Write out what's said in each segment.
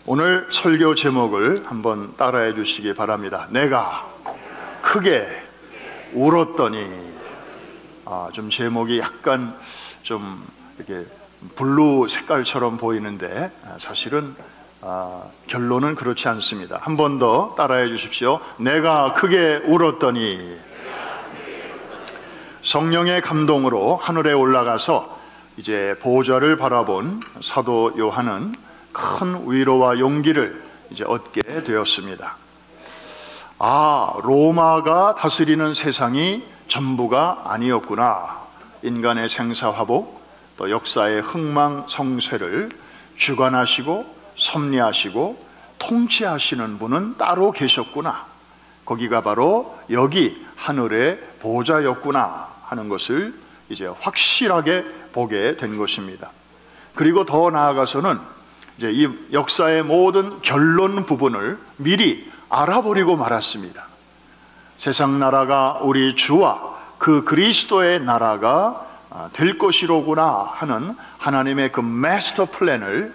오늘 설교 제목을 한번 따라해 주시기 바랍니다. 내가 크게 울었더니. 좀 제목이 약간 좀 이렇게 블루 색깔처럼 보이는데 사실은 결론은 그렇지 않습니다. 한 번 더 따라해 주십시오. 내가 크게 울었더니. 성령의 감동으로 하늘에 올라가서 이제 보좌를 바라본 사도 요한은 큰 위로와 용기를 이제 얻게 되었습니다. 로마가 다스리는 세상이 전부가 아니었구나. 인간의 생사화복, 또 역사의 흥망성쇠를 주관하시고 섭리하시고 통치하시는 분은 따로 계셨구나. 거기가 바로 여기 하늘의 보좌였구나 하는 것을 이제 확실하게 보게 된 것입니다. 그리고 더 나아가서는 이제 이 역사의 모든 결론 부분을 미리 알아버리고 말았습니다. 세상 나라가 우리 주와 그 그리스도의 나라가 될 것이로구나 하는 하나님의 그 마스터 플랜을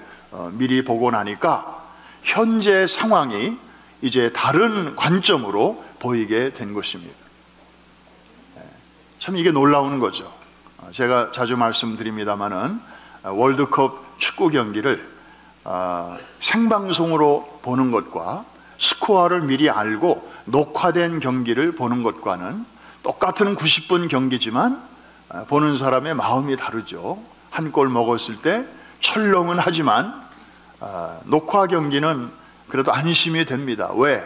미리 보고 나니까 현재 상황이 이제 다른 관점으로 보이게 된 것입니다. 참 이게 놀라운 거죠. 제가 자주 말씀드립니다마는 월드컵 축구 경기를 생방송으로 보는 것과 스코어를 미리 알고 녹화된 경기를 보는 것과는 똑같은 90분 경기지만 보는 사람의 마음이 다르죠. 한 골 먹었을 때 철렁은 하지만 녹화 경기는 그래도 안심이 됩니다. 왜?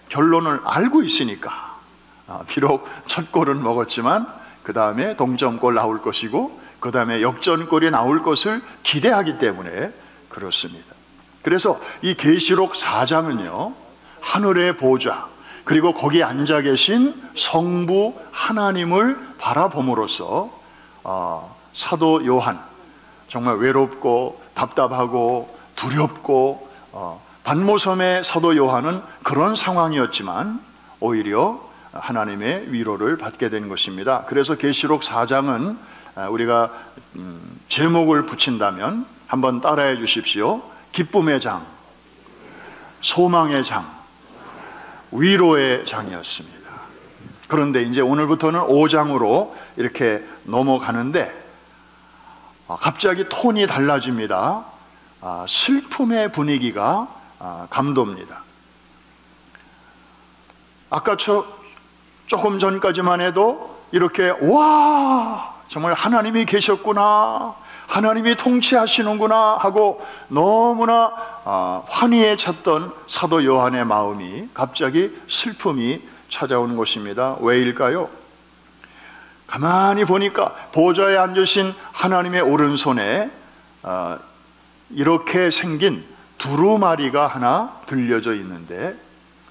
결론을 알고 있으니까. 비록 첫 골은 먹었지만 그 다음에 동점골 나올 것이고 그 다음에 역전골이 나올 것을 기대하기 때문에 그렇습니다. 그래서 이 계시록 4장은요 하늘의 보좌 그리고 거기 앉아 계신 성부 하나님을 바라봄으로써 사도 요한 정말 외롭고 답답하고 두렵고 반모섬의 사도 요한은 그런 상황이었지만 오히려 하나님의 위로를 받게 된 것입니다. 그래서 계시록 4장은 우리가 제목을 붙인다면 한번 따라해 주십시오. 기쁨의 장, 소망의 장, 위로의 장이었습니다. 그런데 이제 오늘부터는 5장으로 이렇게 넘어가는데 갑자기 톤이 달라집니다. 슬픔의 분위기가 감돕니다. 아까 조금 전까지만 해도 이렇게 와 정말 하나님이 계셨구나, 하나님이 통치하시는구나 하고 너무나 환희에 찼던 사도 요한의 마음이 갑자기 슬픔이 찾아오는 것입니다. 왜일까요? 가만히 보니까 보좌에 앉으신 하나님의 오른손에 이렇게 생긴 두루마리가 하나 들려져 있는데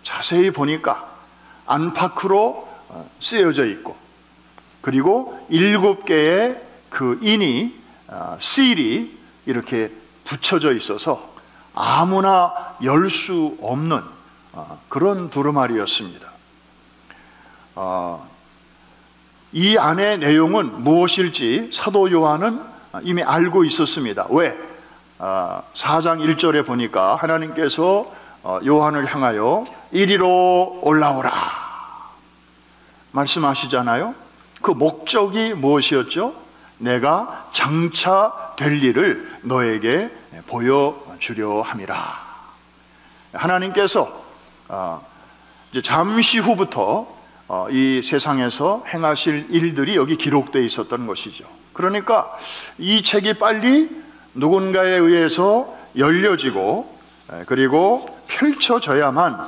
자세히 보니까 안팎으로 쓰여져 있고 그리고 7개의 그 인이 실이 이렇게 붙여져 있어서 아무나 열 수 없는 그런 두루마리였습니다. 이 안의 내용은 무엇일지 사도 요한은 이미 알고 있었습니다. 왜? 4장 1절에 보니까 하나님께서 요한을 향하여 이리로 올라오라 말씀하시잖아요. 그 목적이 무엇이었죠? 내가 장차 될 일을 너에게 보여주려 함이라. 하나님께서 이제 잠시 후부터 이 세상에서 행하실 일들이 여기 기록되어 있었던 것이죠. 그러니까 이 책이 빨리 누군가에 의해서 열려지고 그리고 펼쳐져야만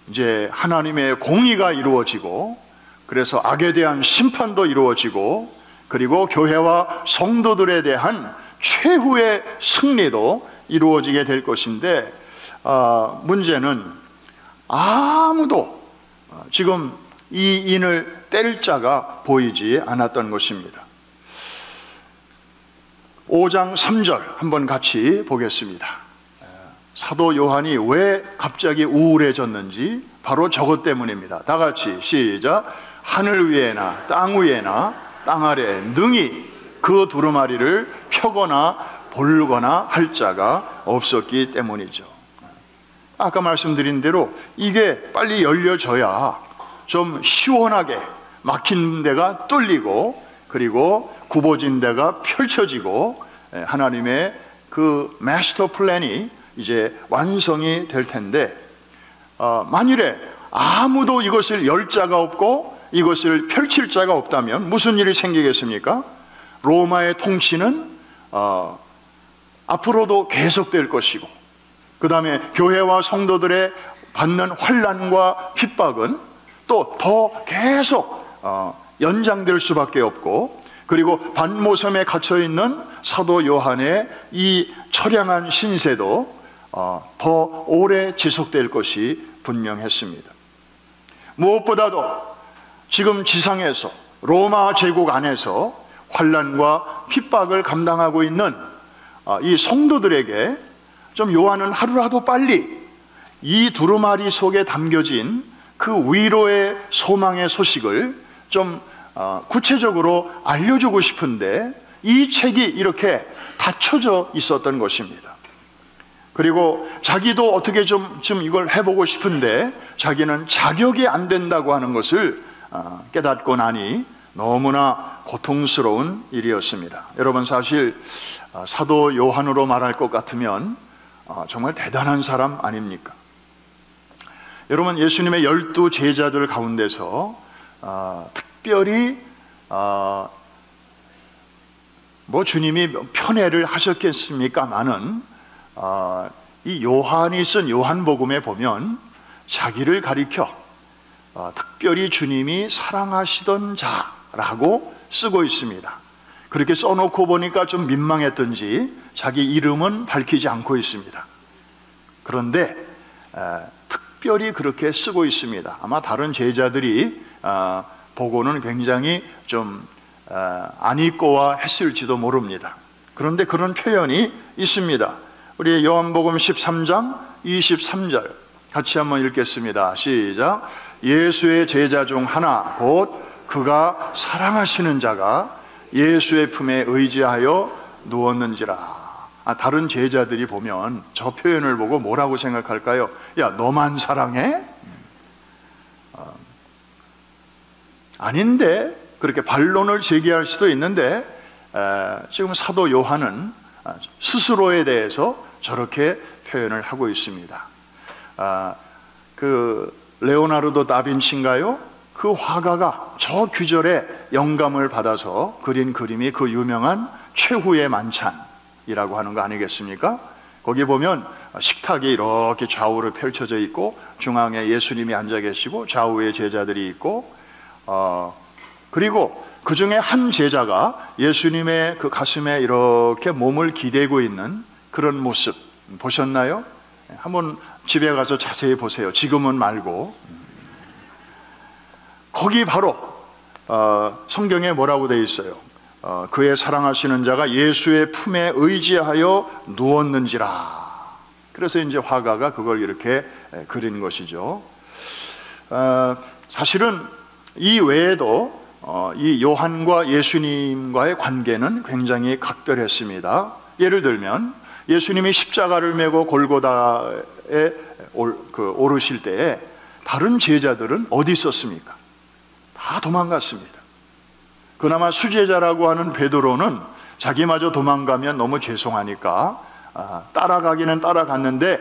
이제 하나님의 공의가 이루어지고 그래서 악에 대한 심판도 이루어지고 그리고 교회와 성도들에 대한 최후의 승리도 이루어지게 될 것인데 문제는 아무도 지금 이 인을 뗄 자가 보이지 않았던 것입니다. 5장 3절 한번 같이 보겠습니다. 사도 요한이 왜 갑자기 우울해졌는지 바로 저것 때문입니다. 다 같이 시작. 하늘 위에나 땅 위에나 땅 아래 능히 그 두루마리를 펴거나 볼거나 할 자가 없었기 때문이죠. 아까 말씀드린 대로 이게 빨리 열려져야 좀 시원하게 막힌 데가 뚫리고, 그리고 굽어진 데가 펼쳐지고, 하나님의 그 마스터 플랜이 이제 완성이 될 텐데, 만일에 아무도 이것을 열 자가 없고 이것을 펼칠 자가 없다면 무슨 일이 생기겠습니까? 로마의 통치는 앞으로도 계속될 것이고, 그 다음에 교회와 성도들의 받는 환난과 핍박은 또 더 계속 연장될 수밖에 없고, 그리고 반모섬에 갇혀있는 사도 요한의 이 처량한 신세도 더 오래 지속될 것이 분명했습니다. 무엇보다도 지금 지상에서, 로마 제국 안에서 환난과 핍박을 감당하고 있는 이 성도들에게 좀 요한은 하루라도 빨리 이 두루마리 속에 담겨진 그 위로의 소망의 소식을 좀 구체적으로 알려주고 싶은데, 이 책이 이렇게 닫혀져 있었던 것입니다. 그리고 자기도 어떻게 좀 이걸 해보고 싶은데 자기는 자격이 안 된다고 하는 것을 깨닫고 나니 너무나 고통스러운 일이었습니다. 여러분, 사실 사도 요한으로 말할 것 같으면 정말 대단한 사람 아닙니까? 여러분, 예수님의 12 제자들 가운데서 특별히 뭐 주님이 편애를 하셨겠습니까마는 이 요한이 쓴 요한복음에 보면 자기를 가리켜 특별히 주님이 사랑하시던 자라고 쓰고 있습니다. 그렇게 써놓고 보니까 좀 민망했던지 자기 이름은 밝히지 않고 있습니다. 그런데 특별히 그렇게 쓰고 있습니다. 아마 다른 제자들이 보고는 굉장히 좀 안이꼬와 했을지도 모릅니다. 그런데 그런 표현이 있습니다. 우리 요한복음 13장 23절 같이 한번 읽겠습니다. 시작. 예수의 제자 중 하나 곧 그가 사랑하시는 자가 예수의 품에 의지하여 누웠는지라. 다른 제자들이 보면 저 표현을 보고 뭐라고 생각할까요? 야, 너만 사랑해? 아닌데, 그렇게 반론을 제기할 수도 있는데, 지금 사도 요한은 스스로에 대해서 저렇게 표현을 하고 있습니다. 그 레오나르도 다빈치인가요? 그 화가가 저 규절에 영감을 받아서 그린 그림이 그 유명한 최후의 만찬이라고 하는 거 아니겠습니까? 거기 보면 식탁이 이렇게 좌우로 펼쳐져 있고 중앙에 예수님이 앉아 계시고 좌우에 제자들이 있고, 그리고 그 중에 한 제자가 예수님의 그 가슴에 이렇게 몸을 기대고 있는 그런 모습 보셨나요? 한번 집에 가서 자세히 보세요. 지금은 말고. 거기 바로 성경에 뭐라고 되어 있어요? 그의 사랑하시는 자가 예수의 품에 의지하여 누웠는지라. 그래서 이제 화가가 그걸 이렇게 그린 것이죠. 사실은 이 외에도 이 요한과 예수님과의 관계는 굉장히 각별했습니다. 예를 들면 예수님이 십자가를 메고 골고다에 오르실 때에 다른 제자들은 어디 있었습니까? 다 도망갔습니다. 그나마 수제자라고 하는 베드로는 자기마저 도망가면 너무 죄송하니까 따라가기는 따라갔는데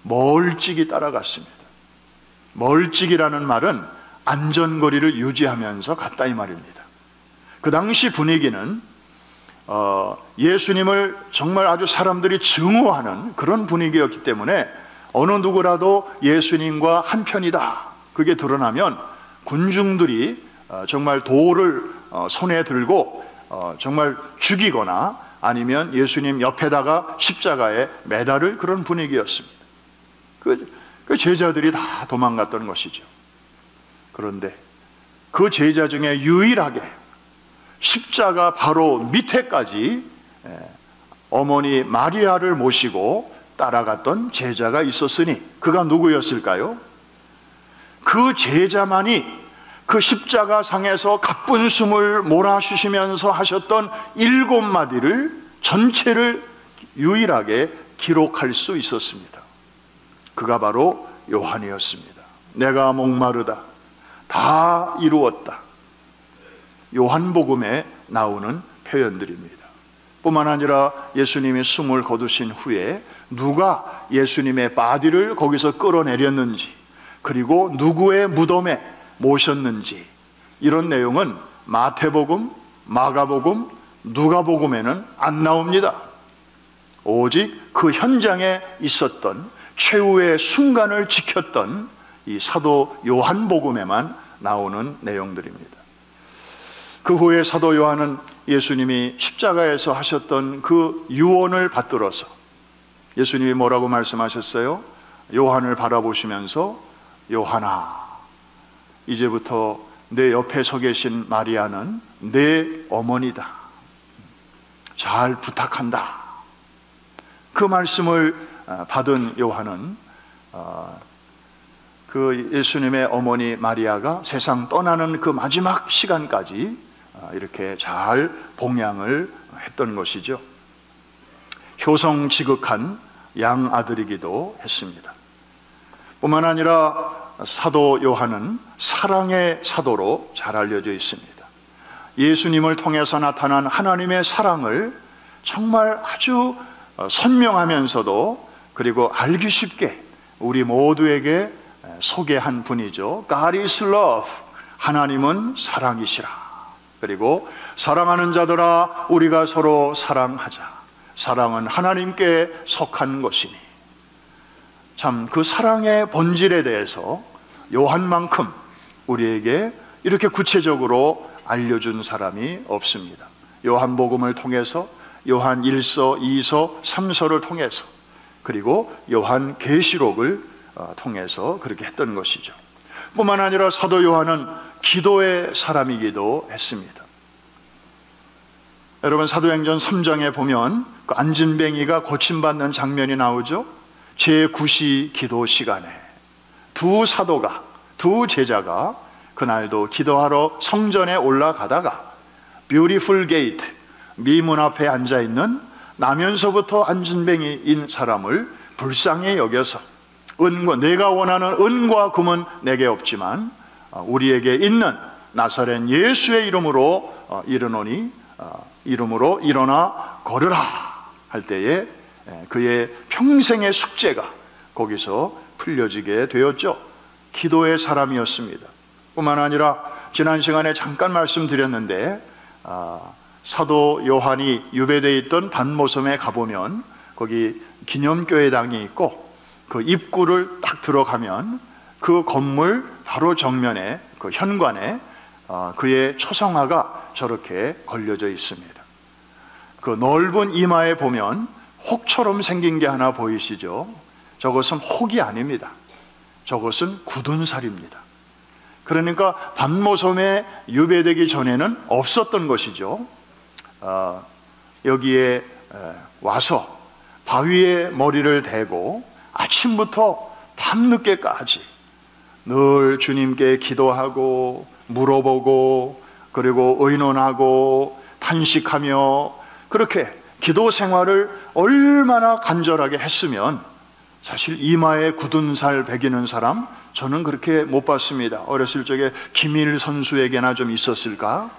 멀찍이 따라갔습니다. 멀찍이라는 말은 안전거리를 유지하면서 갔다 이 말입니다. 그 당시 분위기는 예수님을 정말 아주 사람들이 증오하는 그런 분위기였기 때문에 어느 누구라도 예수님과 한편이다 그게 드러나면 군중들이 정말 돌을 손에 들고 정말 죽이거나 아니면 예수님 옆에다가 십자가에 매달을 그런 분위기였습니다. 그 제자들이 다 도망갔던 것이죠. 그런데 그 제자 중에 유일하게 십자가 바로 밑에까지 어머니 마리아를 모시고 따라갔던 제자가 있었으니 그가 누구였을까요? 그 제자만이 그 십자가 상에서 가쁜 숨을 몰아쉬시면서 하셨던 7마디를 전체를 유일하게 기록할 수 있었습니다. 그가 바로 요한이었습니다. 내가 목마르다. 다 이루었다. 요한복음에 나오는 표현들입니다. 뿐만 아니라 예수님이 숨을 거두신 후에 누가 예수님의 바디를 거기서 끌어내렸는지, 그리고 누구의 무덤에 모셨는지, 이런 내용은 마태복음, 마가복음, 누가복음에는 안 나옵니다. 오직 그 현장에 있었던 최후의 순간을 지켰던 이 사도 요한복음에만 나오는 내용들입니다. 그 후에 사도 요한은 예수님이 십자가에서 하셨던 그 유언을 받들어서 예수님이 뭐라고 말씀하셨어요? 요한을 바라보시면서 요한아, 이제부터 내 옆에 서 계신 마리아는 내 어머니다. 잘 부탁한다. 그 말씀을 받은 요한은 그 예수님의 어머니 마리아가 세상 떠나는 그 마지막 시간까지 이렇게 잘 봉양을 했던 것이죠. 효성지극한 양아들이기도 했습니다. 뿐만 아니라 사도 요한은 사랑의 사도로 잘 알려져 있습니다. 예수님을 통해서 나타난 하나님의 사랑을 정말 아주 선명하면서도 그리고 알기 쉽게 우리 모두에게 소개한 분이죠. God is love. 하나님은 사랑이시라. 그리고 사랑하는 자들아, 우리가 서로 사랑하자. 사랑은 하나님께 속한 것이니. 참 그 사랑의 본질에 대해서 요한만큼 우리에게 이렇게 구체적으로 알려준 사람이 없습니다. 요한복음을 통해서, 요한 1서, 2서, 3서를 통해서, 그리고 요한계시록을 통해서 그렇게 했던 것이죠. 뿐만 아니라 사도 요한은 기도의 사람이기도 했습니다. 여러분, 사도행전 3장에 보면 그 안진뱅이가 고침받는 장면이 나오죠. 제9시 기도 시간에 두 사도가, 두 제자가 그날도 기도하러 성전에 올라가다가 뷰티풀 게이트, 미문 앞에 앉아있는 나면서부터 안진뱅이인 사람을 불쌍히 여겨서 내가 원하는 은과 금은 내게 없지만 우리에게 있는 나사렛 예수의 이름으로 이르노니 이름으로 일어나 걸으라 할 때에 그의 평생의 숙제가 거기서 풀려지게 되었죠. 기도의 사람이었습니다. 뿐만 아니라 지난 시간에 잠깐 말씀드렸는데 사도 요한이 유배되어 있던 반모섬에 가보면 거기 기념교회당이 있고 그 입구를 딱 들어가면 그 건물 바로 정면에 그 현관에 그의 초상화가 저렇게 걸려져 있습니다. 그 넓은 이마에 보면 혹처럼 생긴 게 하나 보이시죠? 저것은 혹이 아닙니다. 저것은 굳은 살입니다. 그러니까 반모섬에 유배되기 전에는 없었던 것이죠. 여기에 와서 바위에 머리를 대고 아침부터 밤늦게까지 늘 주님께 기도하고 물어보고 그리고 의논하고 탄식하며 그렇게 기도 생활을 얼마나 간절하게 했으면 사실 이마에 굳은 살 배기는 사람 저는 그렇게 못 봤습니다. 어렸을 적에 김일 선수에게나 좀 있었을까?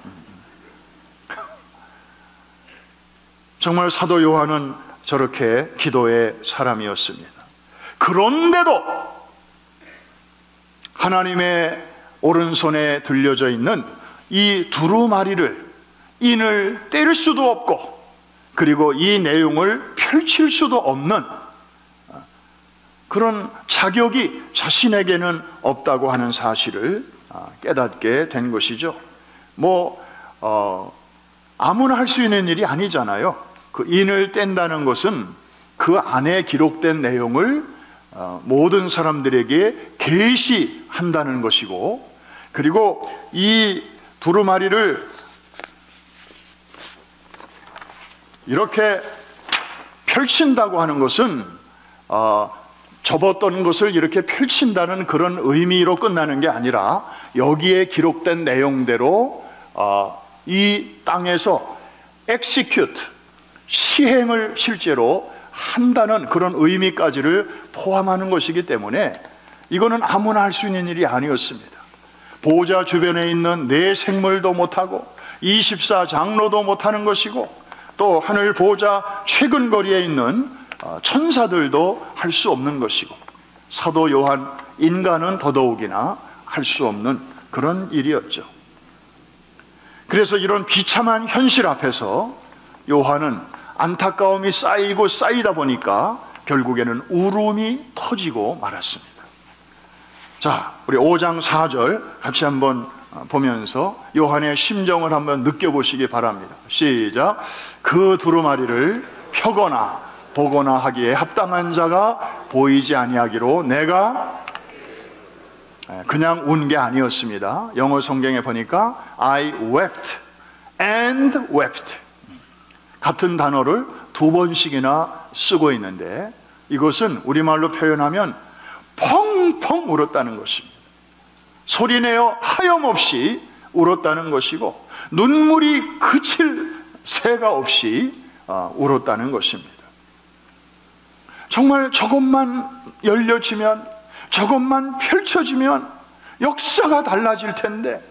정말 사도 요한은 저렇게 기도의 사람이었습니다. 그런데도 하나님의 오른손에 들려져 있는 이 두루마리를 인을 뗄 수도 없고 그리고 이 내용을 펼칠 수도 없는 그런 자격이 자신에게는 없다고 하는 사실을 깨닫게 된 것이죠. 아무나 할 수 있는 일이 아니잖아요. 그 인을 뗀다는 것은 그 안에 기록된 내용을 모든 사람들에게 계시한다는 것이고, 그리고 이 두루마리를 이렇게 펼친다고 하는 것은 접었던 것을 이렇게 펼친다는 그런 의미로 끝나는 게 아니라 여기에 기록된 내용대로 이 땅에서 execute, 시행을 실제로 한다는 그런 의미까지를 포함하는 것이기 때문에 이거는 아무나 할 수 있는 일이 아니었습니다. 보좌 주변에 있는 네 생물도 못하고 24장로도 못하는 것이고, 또 하늘 보좌 최근 거리에 있는 천사들도 할 수 없는 것이고, 사도 요한 인간은 더더욱이나 할 수 없는 그런 일이었죠. 그래서 이런 비참한 현실 앞에서 요한은 안타까움이 쌓이고 쌓이다 보니까 결국에는 울음이 터지고 말았습니다. 자, 우리 5장 4절 같이 한번 보면서 요한의 심정을 한번 느껴보시기 바랍니다. 시작. 그 두루마리를 펴거나 보거나 하기에 합당한 자가 보이지 아니하기로 내가, 그냥 운 게 아니었습니다. 영어 성경에 보니까 I wept and wept, 같은 단어를 두 번씩이나 쓰고 있는데, 이것은 우리말로 표현하면 펑펑 울었다는 것입니다. 소리내어 하염없이 울었다는 것이고, 눈물이 그칠 새가 없이 울었다는 것입니다. 정말 저것만 열려지면, 저것만 펼쳐지면 역사가 달라질 텐데,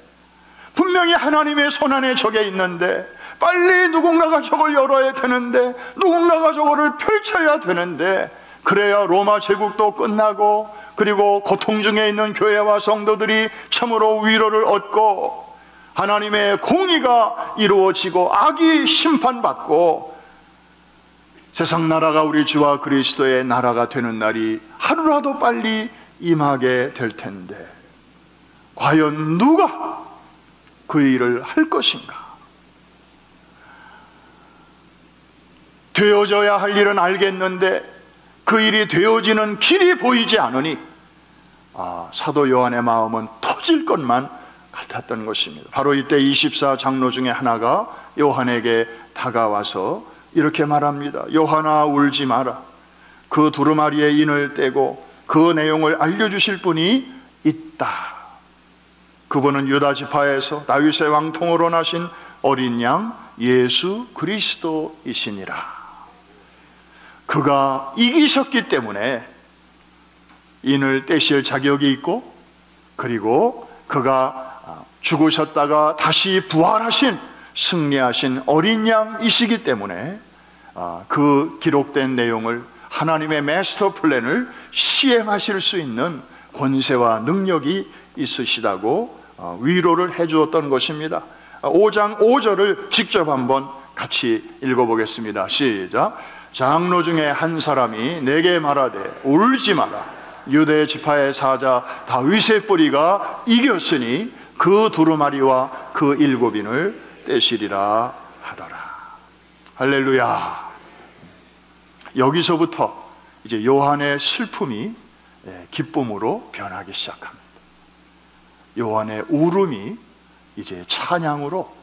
분명히 하나님의 손안에 저게 있는데, 빨리 누군가가 저걸 열어야 되는데, 누군가가 저거를 펼쳐야 되는데, 그래야 로마 제국도 끝나고, 그리고 고통 중에 있는 교회와 성도들이 참으로 위로를 얻고, 하나님의 공의가 이루어지고 악이 심판받고, 세상 나라가 우리 주와 그리스도의 나라가 되는 날이 하루라도 빨리 임하게 될 텐데, 과연 누가 그 일을 할 것인가? 되어져야 할 일은 알겠는데 그 일이 되어지는 길이 보이지 않으니 사도 요한의 마음은 터질 것만 같았던 것입니다. 바로 이때 24장로 중에 하나가 요한에게 다가와서 이렇게 말합니다. 요한아, 울지 마라. 그 두루마리의 인을 떼고 그 내용을 알려주실 분이 있다. 그분은 유다 지파에서 다윗의 왕통으로 나신 어린 양 예수 그리스도이시니라. 그가 이기셨기 때문에 인을 떼실 자격이 있고, 그리고 그가 죽으셨다가 다시 부활하신, 승리하신 어린 양이시기 때문에 그 기록된 내용을, 하나님의 마스터 플랜을 시행하실 수 있는 권세와 능력이 있으시다고 위로를 해주었던 것입니다. 5장 5절을 직접 한번 같이 읽어보겠습니다. 시작. 장로 중에 한 사람이 내게 말하되 울지 마라. 유대 지파의 사자 다윗의 뿌리가 이겼으니 그 두루마리와 그 일곱인을 떼시리라 하더라. 할렐루야. 여기서부터 이제 요한의 슬픔이 기쁨으로 변하기 시작합니다. 요한의 울음이 이제 찬양으로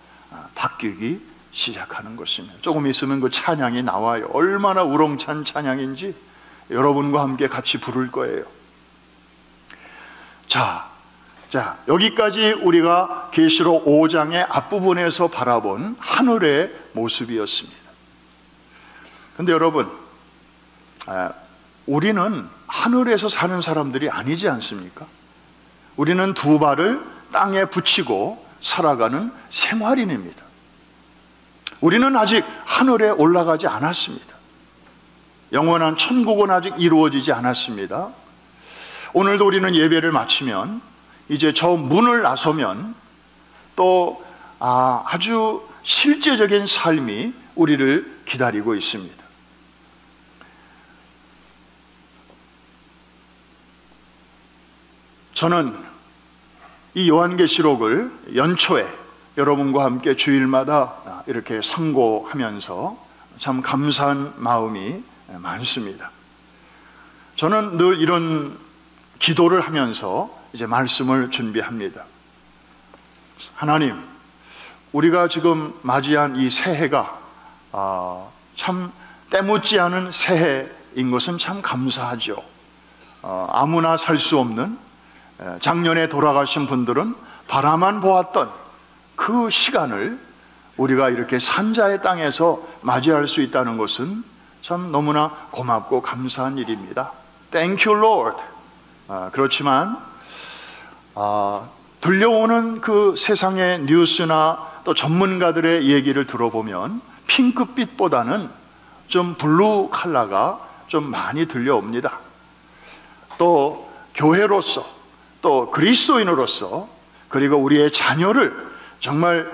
바뀌기 시작하는 것입니다. 조금 있으면 그 찬양이 나와요. 얼마나 우렁찬 찬양인지 여러분과 함께 같이 부를 거예요. 자, 여기까지 우리가 계시록 5장의 앞부분에서 바라본 하늘의 모습이었습니다. 그런데 여러분, 우리는 하늘에서 사는 사람들이 아니지 않습니까? 우리는 두 발을 땅에 붙이고 살아가는 생활인입니다. 우리는 아직 하늘에 올라가지 않았습니다. 영원한 천국은 아직 이루어지지 않았습니다. 오늘도 우리는 예배를 마치면 이제 저 문을 나서면 또 아주 실제적인 삶이 우리를 기다리고 있습니다. 저는 이 요한계시록을 연초에 여러분과 함께 주일마다 이렇게 상고하면서 참 감사한 마음이 많습니다. 저는 늘 이런 기도를 하면서 이제 말씀을 준비합니다. 하나님, 우리가 지금 맞이한 이 새해가 참 때묻지 않은 새해인 것은 참 감사하죠. 아무나 살 수 없는, 작년에 돌아가신 분들은 바라만 보았던 그 시간을 우리가 이렇게 산자의 땅에서 맞이할 수 있다는 것은 참 너무나 고맙고 감사한 일입니다. Thank you, Lord. 그렇지만 들려오는 그 세상의 뉴스나 또 전문가들의 얘기를 들어보면 핑크빛보다는 좀 블루 컬러가 좀 많이 들려옵니다. 또 교회로서, 또 그리스도인으로서, 그리고 우리의 자녀를 정말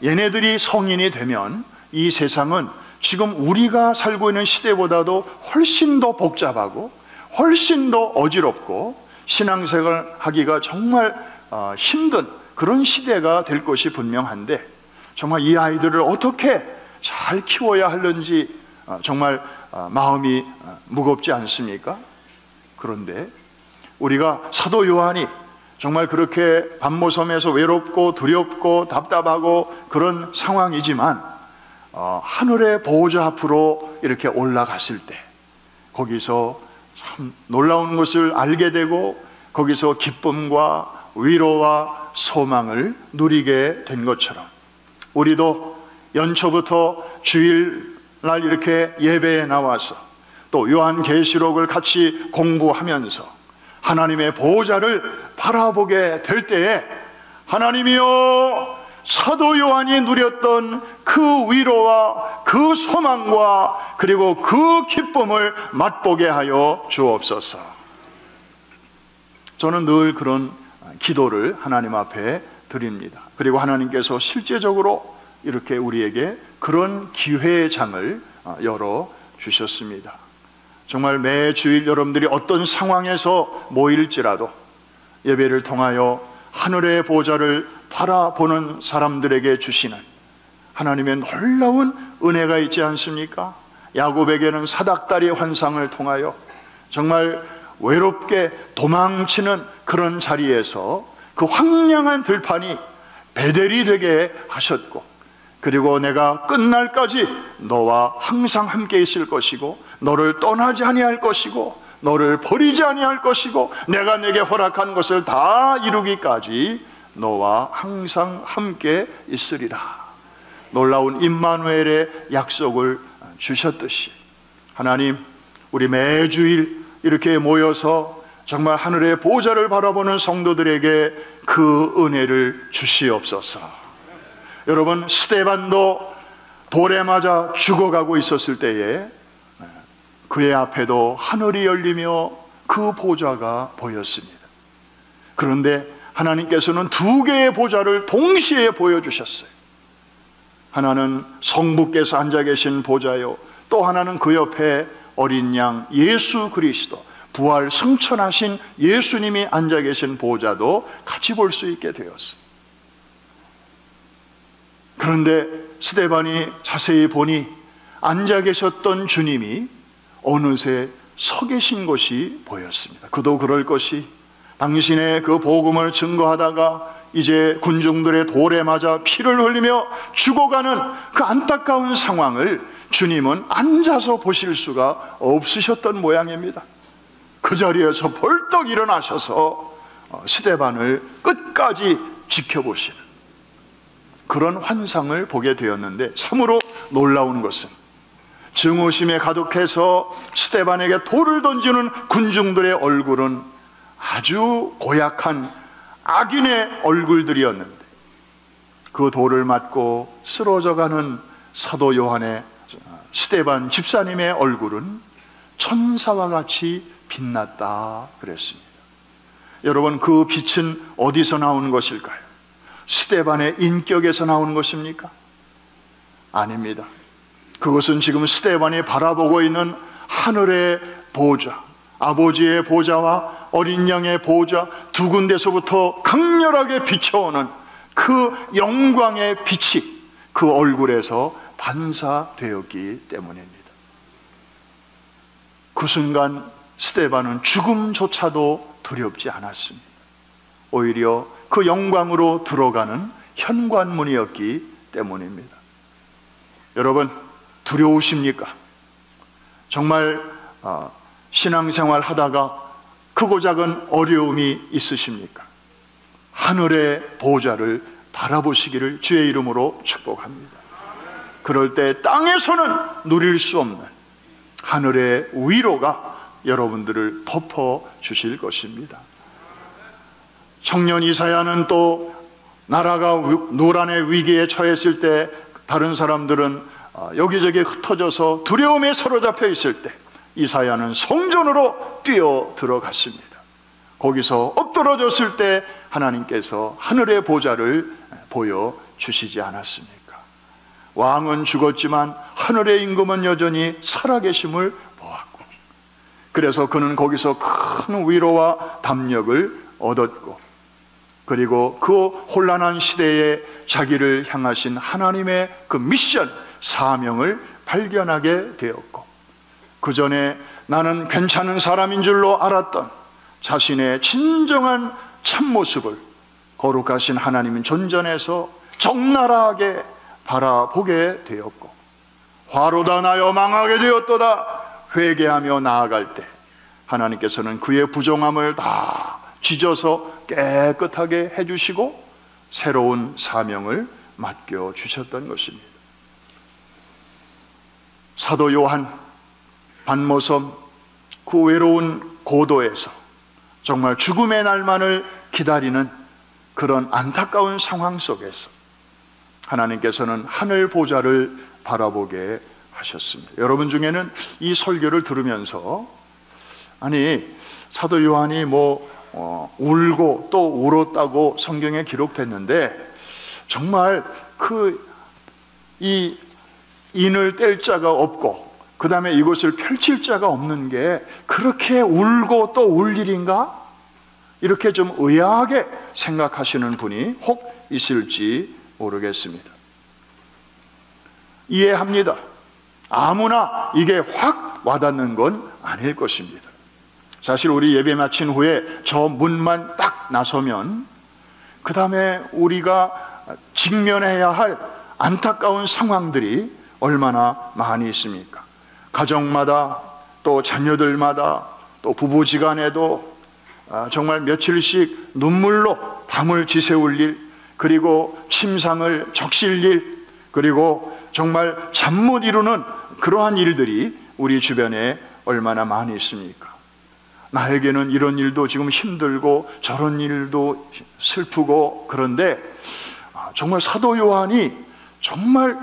얘네들이 성인이 되면 이 세상은 지금 우리가 살고 있는 시대보다도 훨씬 더 복잡하고 훨씬 더 어지럽고 신앙생활 하기가 정말 힘든 그런 시대가 될 것이 분명한데, 정말 이 아이들을 어떻게 잘 키워야 하는지 정말 마음이 무겁지 않습니까? 그런데 우리가 사도 요한이 정말 그렇게 밤모섬에서 외롭고 두렵고 답답하고 그런 상황이지만 하늘의 보호자 앞으로 이렇게 올라갔을 때 거기서 참 놀라운 것을 알게 되고 거기서 기쁨과 위로와 소망을 누리게 된 것처럼, 우리도 연초부터 주일날 이렇게 예배에 나와서 또 요한계시록을 같이 공부하면서 하나님의 보호자를 바라보게 될 때에, 하나님이여, 사도 요한이 누렸던 그 위로와 그 소망과 그리고 그 기쁨을 맛보게 하여 주옵소서. 저는 늘 그런 기도를 하나님 앞에 드립니다. 그리고 하나님께서 실제적으로 이렇게 우리에게 그런 기회의 장을 열어 주셨습니다. 정말 매 주일 여러분들이 어떤 상황에서 모일지라도 예배를 통하여 하늘의 보좌를 바라보는 사람들에게 주시는 하나님의 놀라운 은혜가 있지 않습니까? 야곱에게는 사닥다리 환상을 통하여 정말 외롭게 도망치는 그런 자리에서 그 황량한 들판이 베델이 되게 하셨고, 그리고 내가 끝날까지 너와 항상 함께 있을 것이고 너를 떠나지 아니할 것이고 너를 버리지 아니할 것이고 내가 내게 허락한 것을 다 이루기까지 너와 항상 함께 있으리라. 놀라운 임마누엘의 약속을 주셨듯이 하나님, 우리 매주일 이렇게 모여서 정말 하늘의 보좌를 바라보는 성도들에게 그 은혜를 주시옵소서. 여러분, 스데반도 돌에 맞아 죽어가고 있었을 때에 그의 앞에도 하늘이 열리며 그 보좌가 보였습니다. 그런데 하나님께서는 두 개의 보좌를 동시에 보여주셨어요. 하나는 성부께서 앉아 계신 보좌요, 또 하나는 그 옆에 어린 양 예수 그리스도, 부활 승천하신 예수님이 앉아 계신 보좌도 같이 볼 수 있게 되었어요. 그런데 스데반이 자세히 보니 앉아 계셨던 주님이 어느새 서 계신 것이 보였습니다. 그도 그럴 것이, 당신의 그 복음을 증거하다가 이제 군중들의 돌에 맞아 피를 흘리며 죽어가는 그 안타까운 상황을 주님은 앉아서 보실 수가 없으셨던 모양입니다. 그 자리에서 벌떡 일어나셔서 스데반을 끝까지 지켜보시는 그런 환상을 보게 되었는데, 참으로 놀라운 것은 증오심에 가득해서 스데반에게 돌을 던지는 군중들의 얼굴은 아주 고약한 악인의 얼굴들이었는데, 그 돌을 맞고 쓰러져가는 사도 요한의 스데반 집사님의 얼굴은 천사와 같이 빛났다 그랬습니다. 여러분, 그 빛은 어디서 나오는 것일까요? 스데반의 인격에서 나오는 것입니까? 아닙니다. 그것은 지금 스데반이 바라보고 있는 하늘의 보좌, 아버지의 보좌와 어린 양의 보좌 두 군데서부터 강렬하게 비춰오는 그 영광의 빛이 그 얼굴에서 반사되었기 때문입니다. 그 순간 스데반은 죽음조차도 두렵지 않았습니다. 오히려 그 영광으로 들어가는 현관문이었기 때문입니다. 여러분, 두려우십니까? 정말 신앙생활 하다가 크고 작은 어려움이 있으십니까? 하늘의 보좌를 바라보시기를 주의 이름으로 축복합니다. 그럴 때 땅에서는 누릴 수 없는 하늘의 위로가 여러분들을 덮어주실 것입니다. 청년 이사야는 또 나라가 노란의 위기에 처했을 때 다른 사람들은 여기저기 흩어져서 두려움에 사로잡혀 있을 때 이사야는 성전으로 뛰어 들어갔습니다. 거기서 엎드러졌을 때 하나님께서 하늘의 보좌를 보여주시지 않았습니까? 왕은 죽었지만 하늘의 임금은 여전히 살아계심을 보았고, 그래서 그는 거기서 큰 위로와 담력을 얻었고, 그리고 그 혼란한 시대에 자기를 향하신 하나님의 그 미션, 사명을 발견하게 되었고, 그 전에 나는 괜찮은 사람인 줄로 알았던 자신의 진정한 참모습을 거룩하신 하나님은 존전에서 적나라하게 바라보게 되었고, 화로다 나여 망하게 되었도다 회개하며 나아갈 때 하나님께서는 그의 부정함을 다 찢어서 깨끗하게 해주시고 새로운 사명을 맡겨주셨던 것입니다. 사도 요한 반모섬 그 외로운 고도에서 정말 죽음의 날만을 기다리는 그런 안타까운 상황 속에서 하나님께서는 하늘 보좌를 바라보게 하셨습니다. 여러분 중에는 이 설교를 들으면서 아니 사도 요한이 울고 또 울었다고 성경에 기록됐는데 정말 이 인을 뗄 자가 없고 그 다음에 이것을 펼칠 자가 없는 게 그렇게 울고 또 울 일인가? 이렇게 좀 의아하게 생각하시는 분이 혹 있을지 모르겠습니다. 이해합니다. 아무나 이게 확 와닿는 건 아닐 것입니다. 사실 우리 예배 마친 후에 저 문만 딱 나서면 그 다음에 우리가 직면해야 할 안타까운 상황들이 얼마나 많이 있습니까? 가정마다 또 자녀들마다 또 부부지간에도 정말 며칠씩 눈물로 밤을 지새울 일, 그리고 침상을 적실 일, 그리고 정말 잠 못 이루는 그러한 일들이 우리 주변에 얼마나 많이 있습니까? 나에게는 이런 일도 지금 힘들고 저런 일도 슬프고, 그런데 정말 사도 요한이 정말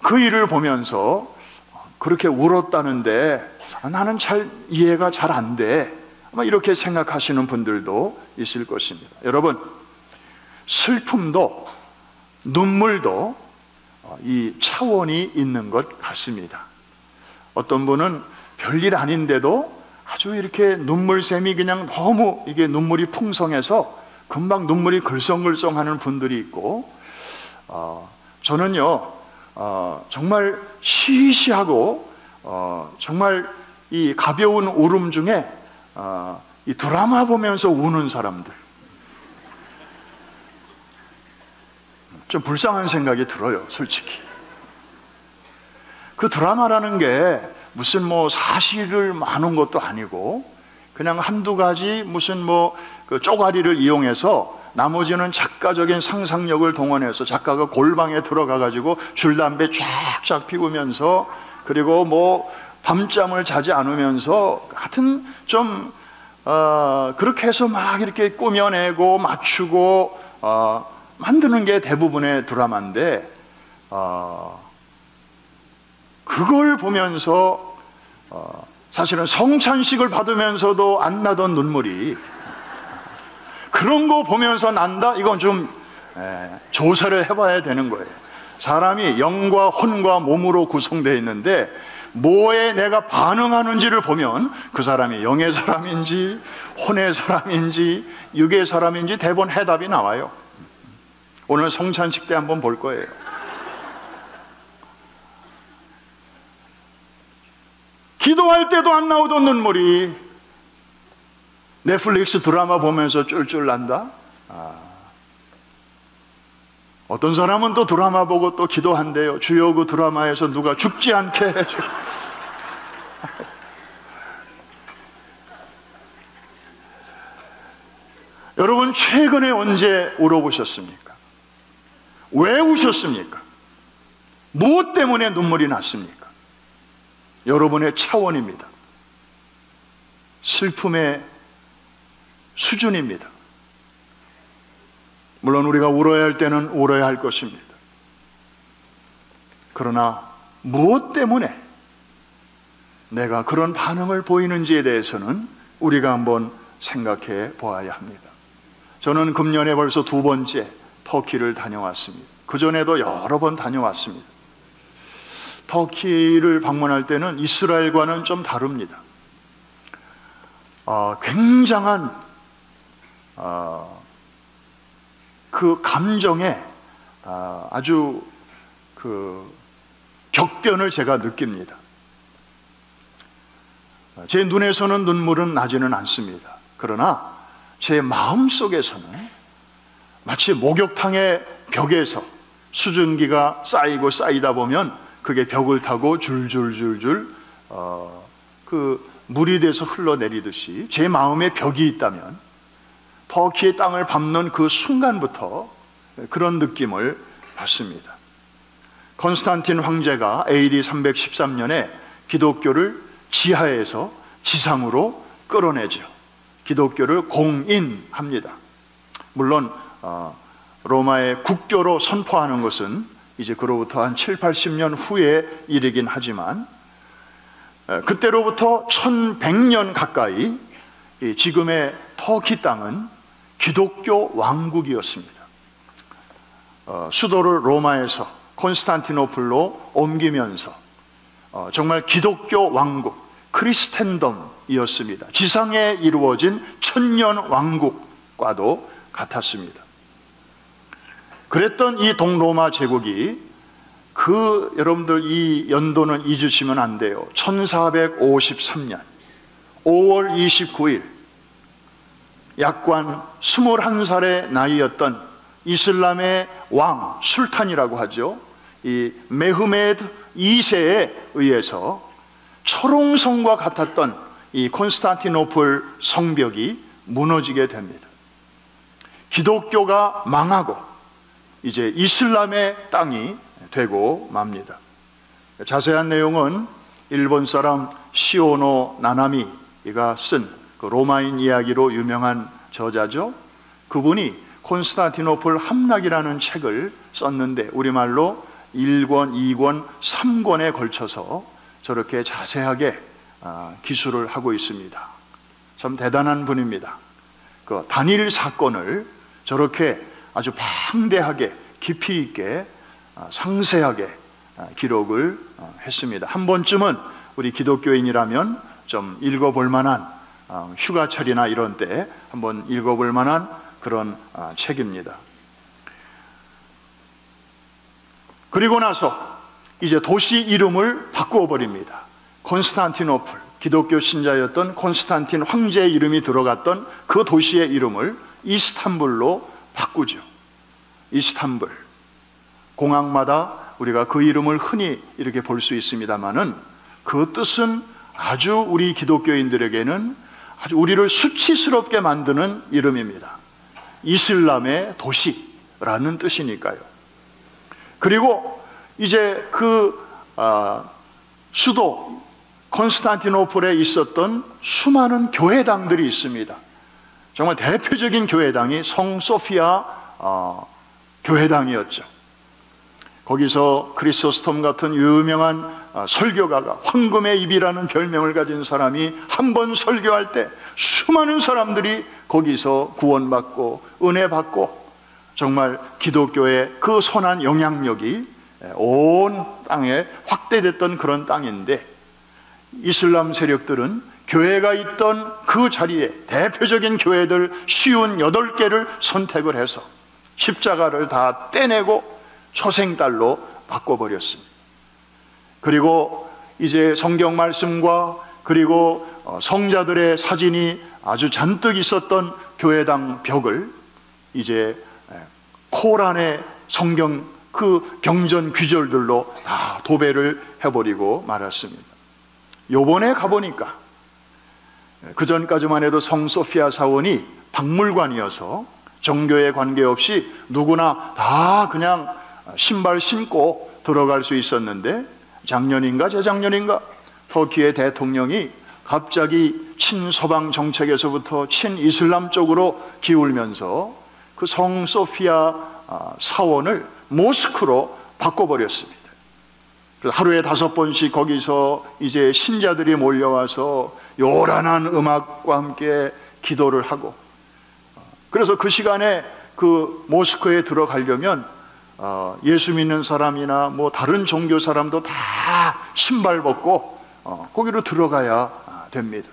그 일을 보면서 그렇게 울었다는데 나는 잘 이해가 잘 안 돼, 아마 이렇게 생각하시는 분들도 있을 것입니다. 여러분, 슬픔도 눈물도 이 차원이 있는 것 같습니다. 어떤 분은 별일 아닌데도 아주 이렇게 눈물샘이 그냥 너무 이게 눈물이 풍성해서 금방 눈물이 글썽글썽하는 분들이 있고, 저는요 정말 시시하고 정말 이 가벼운 울음 중에 이 드라마 보면서 우는 사람들, 좀 불쌍한 생각이 들어요, 솔직히. 그 드라마라는 게 무슨 사실을 많은 것도 아니고 그냥 한두 가지 무슨 그 쪼가리를 이용해서 나머지는 작가적인 상상력을 동원해서 작가가 골방에 들어가 가지고 줄담배 쫙쫙 피우면서, 그리고 밤잠을 자지 않으면서 하여튼 좀 그렇게 해서 막 이렇게 꾸며내고 맞추고 만드는 게 대부분의 드라마인데, 그걸 보면서 사실은 성찬식을 받으면서도 안 나던 눈물이 그런 거 보면서 난다? 이건 좀 조사를 해봐야 되는 거예요. 사람이 영과 혼과 몸으로 구성되어 있는데 뭐에 내가 반응하는지를 보면 그 사람이 영의 사람인지 혼의 사람인지 육의 사람인지 대부분 해답이 나와요. 오늘 성찬식 때 한번 볼 거예요. 기도할 때도 안 나오던 눈물이 넷플릭스 드라마 보면서 쫄쫄 난다? 어떤 사람은 또 드라마 보고 또 기도한대요. 주여 그 드라마에서 누가 죽지 않게 해줘. 여러분, 최근에 언제 울어보셨습니까? 왜 우셨습니까? 무엇 때문에 눈물이 났습니까? 여러분의 차원입니다. 슬픔의 수준입니다. 물론 우리가 울어야 할 때는 울어야 할 것입니다. 그러나 무엇 때문에 내가 그런 반응을 보이는지에 대해서는 우리가 한번 생각해 보아야 합니다. 저는 금년에 벌써 2번째 터키를 다녀왔습니다. 그전에도 여러 번 다녀왔습니다. 터키를 방문할 때는 이스라엘과는 좀 다릅니다. 굉장한 그 감정에 아주 그 격변을 제가 느낍니다. 제 눈에서는 눈물은 나지는 않습니다. 그러나 제 마음속에서는 마치 목욕탕의 벽에서 수증기가 쌓이고 쌓이다 보면 그게 벽을 타고 줄줄줄줄 그 물이 돼서 흘러내리듯이 제 마음에 벽이 있다면 터키의 땅을 밟는 그 순간부터 그런 느낌을 받습니다. 콘스탄틴 황제가 AD 313년에 기독교를 지하에서 지상으로 끌어내죠. 기독교를 공인합니다. 물론 로마의 국교로 선포하는 것은 이제 그로부터 한 7, 80년 후에 일이긴 하지만 그때로부터 1100년 가까이 지금의 터키 땅은 기독교 왕국이었습니다. 수도를 로마에서 콘스탄티노플로 옮기면서 정말 기독교 왕국, 크리스텐덤이었습니다. 지상에 이루어진 천년 왕국과도 같았습니다. 그랬던 이 동로마 제국이 여러분들 이 연도는 잊으시면 안 돼요. 1453년 5월 29일 약관 21살의 나이였던 이슬람의 왕, 술탄이라고 하죠. 이 메흐메드 2세에 의해서 철옹성과 같았던 이 콘스탄티노플 성벽이 무너지게 됩니다. 기독교가 망하고 이제 이슬람의 땅이 되고 맙니다. 자세한 내용은 일본 사람 시오노 나나미가 쓴 그 로마인 이야기로 유명한 저자죠. 그분이 콘스탄티노플 함락이라는 책을 썼는데 우리말로 1권, 2권, 3권에 걸쳐서 저렇게 자세하게 기술을 하고 있습니다. 참 대단한 분입니다. 그 단일 사건을 저렇게 아주 방대하게 깊이 있게 상세하게 기록을 했습니다. 한 번쯤은 우리 기독교인이라면 좀 읽어볼 만한 휴가철이나 이런 때 한번 읽어볼 만한 그런 책입니다. 그리고 나서 이제 도시 이름을 바꾸어 버립니다. 콘스탄티노플, 기독교 신자였던 콘스탄틴 황제의 이름이 들어갔던 그 도시의 이름을 이스탄불로 바꾸죠. 이스탄불. 공항마다 우리가 그 이름을 흔히 이렇게 볼 수 있습니다만은 그 뜻은 아주 우리 기독교인들에게는 아주 우리를 수치스럽게 만드는 이름입니다. 이슬람의 도시라는 뜻이니까요. 그리고 이제 그 수도 콘스탄티노플에 있었던 수많은 교회당들이 있습니다. 정말 대표적인 교회당이 성소피아 교회당이었죠. 거기서 크리소스톰 같은 유명한 설교가가 황금의 입이라는 별명을 가진 사람이 한 번 설교할 때 수많은 사람들이 거기서 구원받고 은혜받고 정말 기독교의 그 선한 영향력이 온 땅에 확대됐던 그런 땅인데 이슬람 세력들은 교회가 있던 그 자리에 대표적인 교회들 58개를 선택을 해서 십자가를 다 떼내고 초생달로 바꿔버렸습니다. 그리고 이제 성경 말씀과 그리고 성자들의 사진이 아주 잔뜩 있었던 교회당 벽을 이제 코란의 성경 그 경전 귀절들로 다 도배를 해버리고 말았습니다. 요번에 가보니까 그전까지만 해도 성소피아 사원이 박물관이어서 종교에 관계없이 누구나 다 그냥 신발 신고 들어갈 수 있었는데, 작년인가 재작년인가 터키의 대통령이 갑자기 친서방 정책에서부터 친이슬람 쪽으로 기울면서 그 성 소피아 사원을 모스크로 바꿔버렸습니다. 그래서 하루에 5번씩 거기서 이제 신자들이 몰려와서 요란한 음악과 함께 기도를 하고, 그래서 그 시간에 그 모스크에 들어가려면 예수 믿는 사람이나 뭐 다른 종교 사람도 다 신발 벗고 거기로 들어가야 됩니다.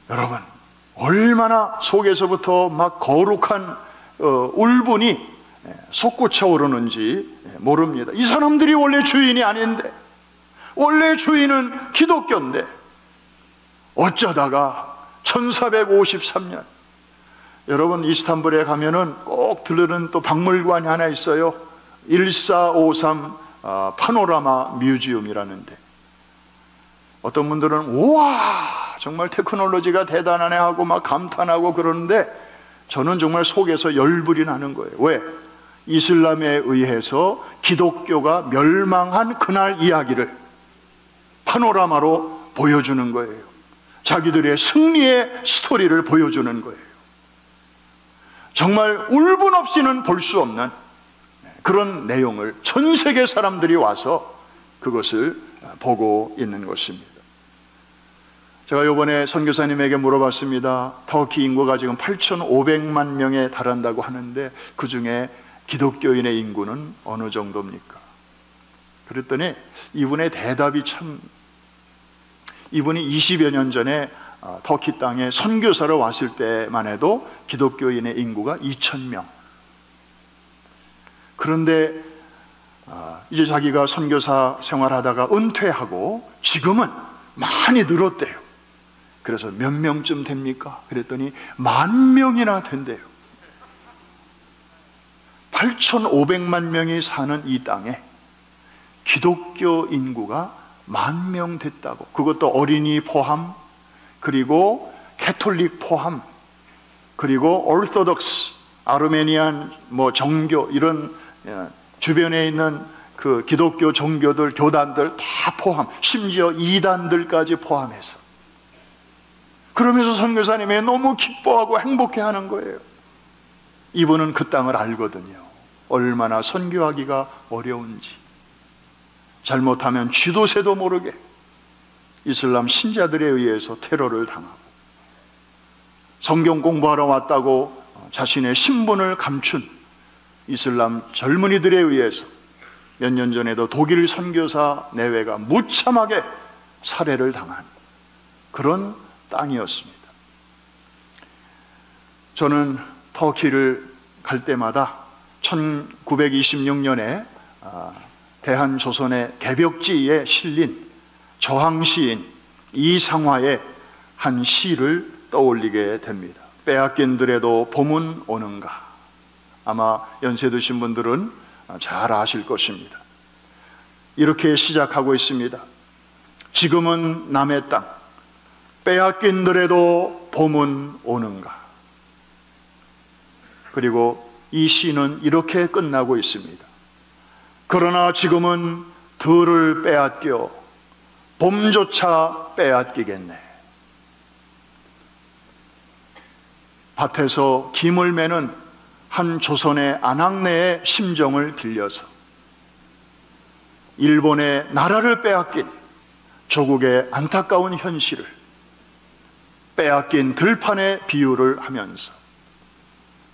여러분, 얼마나 속에서부터 막 거룩한 울분이 솟구쳐 오르는지 모릅니다. 이 사람들이 원래 주인이 아닌데, 원래 주인은 기독교인데 어쩌다가 1453년, 여러분 이스탄불에 가면은 꼭 들르는 또 박물관이 하나 있어요. 1453 파노라마 뮤지엄이라는데, 어떤 분들은 우와 정말 테크놀로지가 대단하네 하고 막 감탄하고 그러는데, 저는 정말 속에서 열불이 나는 거예요. 왜? 이슬람에 의해서 기독교가 멸망한 그날 이야기를 파노라마로 보여주는 거예요. 자기들의 승리의 스토리를 보여주는 거예요. 정말 울분 없이는 볼 수 없는 그런 내용을 전 세계 사람들이 와서 그것을 보고 있는 것입니다. 제가 이번에 선교사님에게 물어봤습니다. 터키 인구가 지금 8,500만 명에 달한다고 하는데 그 중에 기독교인의 인구는 어느 정도입니까? 그랬더니 이분의 대답이 참, 이분이 20여 년 전에 터키 땅에 선교사로 왔을 때만 해도 기독교인의 인구가 2,000명. 그런데 이제 자기가 선교사 생활하다가 은퇴하고 지금은 많이 늘었대요. 그래서 몇 명쯤 됩니까? 그랬더니 10,000명이나 된대요. 8,500만 명이 사는 이 땅에 기독교 인구가 10,000명 됐다고. 그것도 어린이 포함, 그리고 캐톨릭 포함, 그리고 오르토독스, 아르메니안 뭐 정교, 이런 주변에 있는 그 기독교 종교들, 교단들 다 포함, 심지어 이단들까지 포함해서. 그러면서 선교사님이 너무 기뻐하고 행복해하는 거예요. 이분은 그 땅을 알거든요. 얼마나 선교하기가 어려운지. 잘못하면 쥐도 새도 모르게 이슬람 신자들에 의해서 테러를 당하고, 성경 공부하러 왔다고 자신의 신분을 감춘 이슬람 젊은이들에 의해서 몇 년 전에도 독일 선교사 내외가 무참하게 살해를 당한 그런 땅이었습니다. 저는 터키를 갈 때마다 1926년에 대한조선의 개벽지에 실린 저항시인 이상화의 한 시를 떠올리게 됩니다. 빼앗긴들에도 봄은 오는가. 아마 연세 드신 분들은 잘 아실 것입니다. 이렇게 시작하고 있습니다. 지금은 남의 땅, 빼앗긴들에도 봄은 오는가. 그리고 이 시는 이렇게 끝나고 있습니다. 그러나 지금은 들을 빼앗겨 봄조차 빼앗기겠네. 밭에서 김을 매는 한 조선의 아낙네의 심정을 빌려서 일본의 나라를 빼앗긴 조국의 안타까운 현실을 빼앗긴 들판의 비유를 하면서,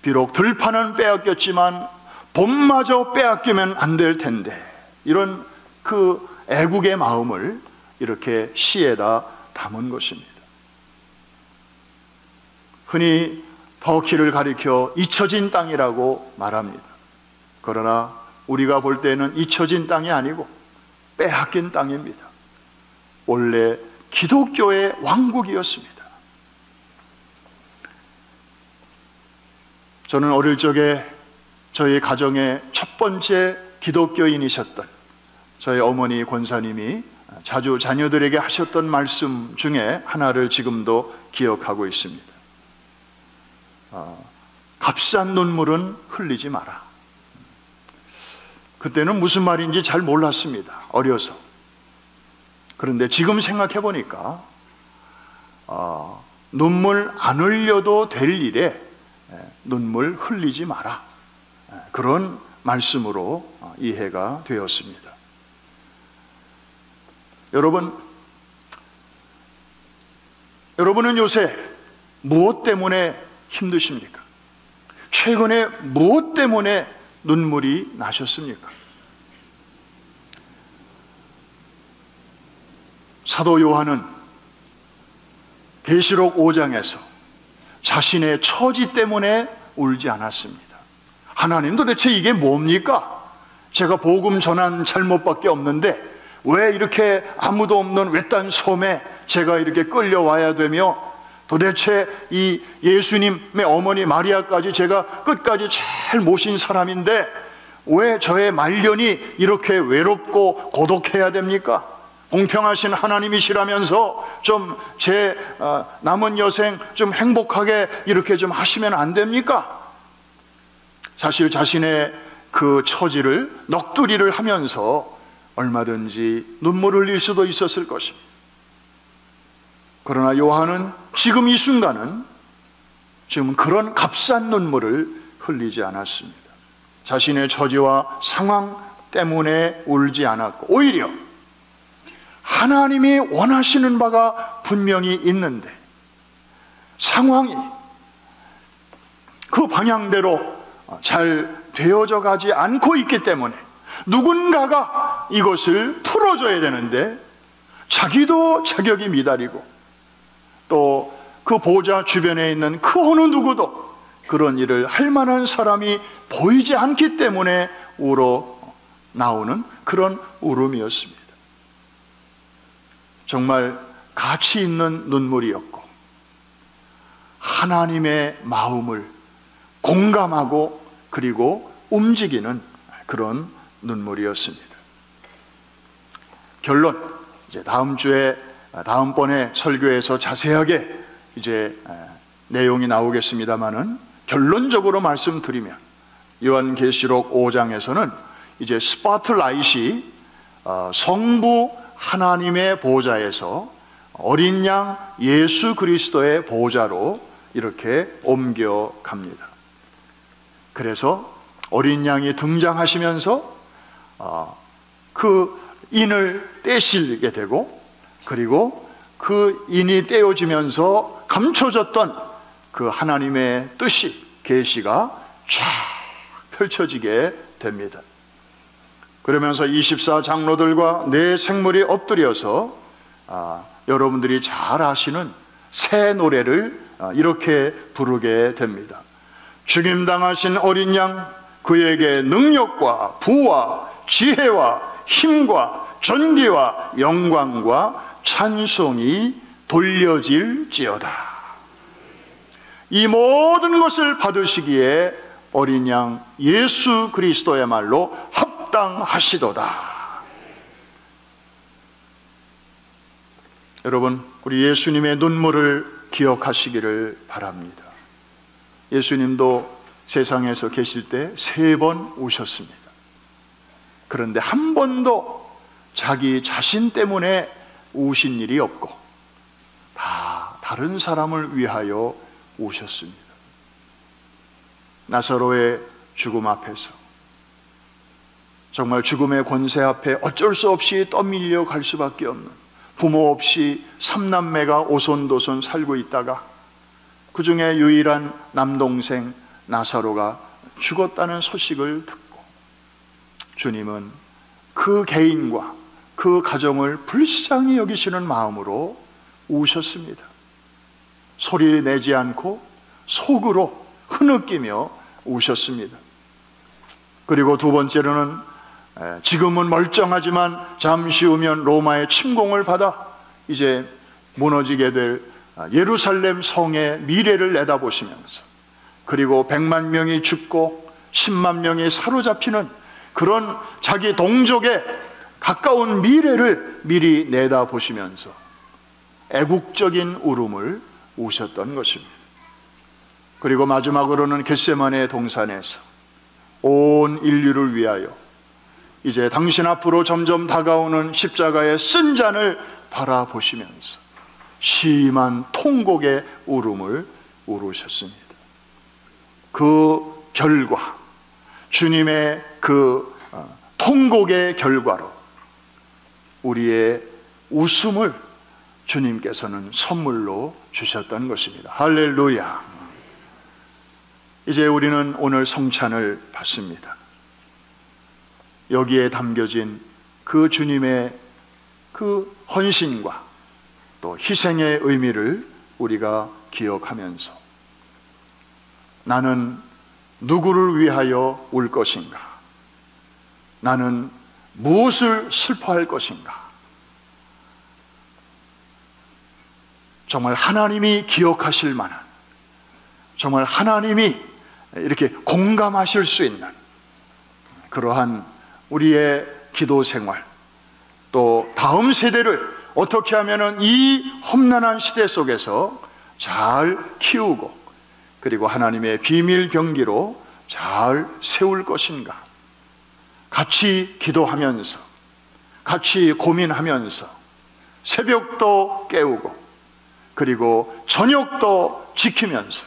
비록 들판은 빼앗겼지만 봄마저 빼앗기면 안 될 텐데, 이런 그 애국의 마음을 이렇게 시에다 담은 것입니다. 흔히 터키를 가리켜 잊혀진 땅이라고 말합니다. 그러나 우리가 볼 때는 잊혀진 땅이 아니고 빼앗긴 땅입니다. 원래 기독교의 왕국이었습니다. 저는 어릴 적에 저희 가정의 첫 번째 기독교인이셨던 저희 어머니 권사님이 자주 자녀들에게 하셨던 말씀 중에 하나를 지금도 기억하고 있습니다. 값싼 눈물은 흘리지 마라. 그때는 무슨 말인지 잘 몰랐습니다. 어려서. 그런데 지금 생각해 보니까 눈물 안 흘려도 될 일에 눈물 흘리지 마라, 그런 말씀으로 이해가 되었습니다. 여러분은 요새 무엇 때문에 힘드십니까? 최근에 무엇 때문에 눈물이 나셨습니까? 사도 요한은 계시록 5장에서 자신의 처지 때문에 울지 않았습니다. 하나님, 도대체 이게 뭡니까? 제가 복음 전한 잘못밖에 없는데 왜 이렇게 아무도 없는 외딴 섬에 제가 이렇게 끌려와야 되며, 도대체 이 예수님의 어머니 마리아까지 제가 끝까지 잘 모신 사람인데 왜 저의 말년이 이렇게 외롭고 고독해야 됩니까? 공평하신 하나님이시라면서 좀 제 남은 여생 좀 행복하게 이렇게 좀 하시면 안 됩니까? 사실 자신의 그 처지를 넋두리를 하면서 얼마든지 눈물을 흘릴 수도 있었을 것입니다. 그러나 요한은 지금 이 순간은 지금 그런 값싼 눈물을 흘리지 않았습니다. 자신의 처지와 상황 때문에 울지 않았고, 오히려 하나님이 원하시는 바가 분명히 있는데 상황이 그 방향대로 잘 되어져 가지 않고 있기 때문에 누군가가 이것을 풀어줘야 되는데 자기도 자격이 미달이고 또 그 보좌 주변에 있는 그 어느 누구도 그런 일을 할 만한 사람이 보이지 않기 때문에 우러 나오는 그런 울음이었습니다. 정말 가치 있는 눈물이었고 하나님의 마음을 공감하고 그리고 움직이는 그런 눈물이었습니다. 결론, 이제 다음번에 설교에서 자세하게 이제 내용이 나오겠습니다만은 결론적으로 말씀드리면 요한계시록 5장에서는 이제 스포트라이트이 성부 하나님의 보좌에서 어린 양 예수 그리스도의 보좌로 이렇게 옮겨갑니다. 그래서 어린 양이 등장하시면서 그 인을 떼시게 되고, 그리고 그 인이 떼어지면서 감춰졌던 그 하나님의 뜻이, 계시가 쫙 펼쳐지게 됩니다. 그러면서 24장로들과 네 생물이 엎드려서 여러분들이 잘 아시는 새 노래를 이렇게 부르게 됩니다. 죽임당하신 어린 양, 그에게 능력과 부와 지혜와 힘과 존귀와 영광과 찬송이 돌려질지어다. 이 모든 것을 받으시기에 어린 양 예수 그리스도야말로 합당하시도다. 여러분, 우리 예수님의 눈물을 기억하시기를 바랍니다. 예수님도 세상에서 계실 때 3번 우셨습니다. 그런데 한 번도 자기 자신 때문에 우신 일이 없고 다 다른 사람을 위하여 우셨습니다. 나사로의 죽음 앞에서 정말 죽음의 권세 앞에 어쩔 수 없이 떠밀려 갈 수밖에 없는, 부모 없이 3남매가 오손도손 살고 있다가 그 중에 유일한 남동생 나사로가 죽었다는 소식을 듣고 주님은 그 개인과 그 가정을 불쌍히 여기시는 마음으로 우셨습니다. 소리 내지 않고 속으로 흐느끼며 우셨습니다. 그리고 두 번째로는 지금은 멀쩡하지만 잠시 후면 로마의 침공을 받아 이제 무너지게 될 예루살렘 성의 미래를 내다보시면서, 그리고 100만 명이 죽고 10만 명이 사로잡히는 그런 자기 동족의 가까운 미래를 미리 내다보시면서 애국적인 울음을 우셨던 것입니다. 그리고 마지막으로는 겟세마네 동산에서 온 인류를 위하여 이제 당신 앞으로 점점 다가오는 십자가의 쓴 잔을 바라보시면서 심한 통곡의 울음을 울으셨습니다. 그 결과, 주님의 그 통곡의 결과로 우리의 웃음을 주님께서는 선물로 주셨던 것입니다. 할렐루야. 이제 우리는 오늘 성찬을 받습니다. 여기에 담겨진 그 주님의 그 헌신과 또 희생의 의미를 우리가 기억하면서 나는 누구를 위하여 울 것인가? 나는 무엇을 슬퍼할 것인가? 정말 하나님이 기억하실 만한, 정말 하나님이 이렇게 공감하실 수 있는 그러한 우리의 기도 생활, 또 다음 세대를 어떻게 하면 이 험난한 시대 속에서 잘 키우고 그리고 하나님의 비밀 병기로 잘 세울 것인가? 같이 기도하면서, 같이 고민하면서 새벽도 깨우고 그리고 저녁도 지키면서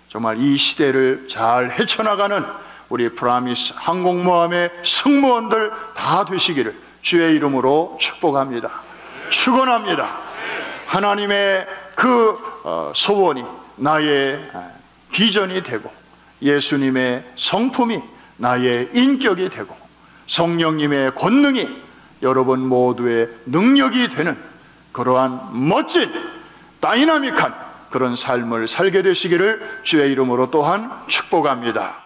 정말 이 시대를 잘 헤쳐나가는 우리 프라미스 항공모함의 승무원들 다 되시기를 주의 이름으로 축복합니다. 축원합니다. 하나님의 그 소원이 나의 비전이 되고 예수님의 성품이 나의 인격이 되고 성령님의 권능이 여러분 모두의 능력이 되는 그러한 멋진 다이나믹한 그런 삶을 살게 되시기를 주의 이름으로 또한 축복합니다.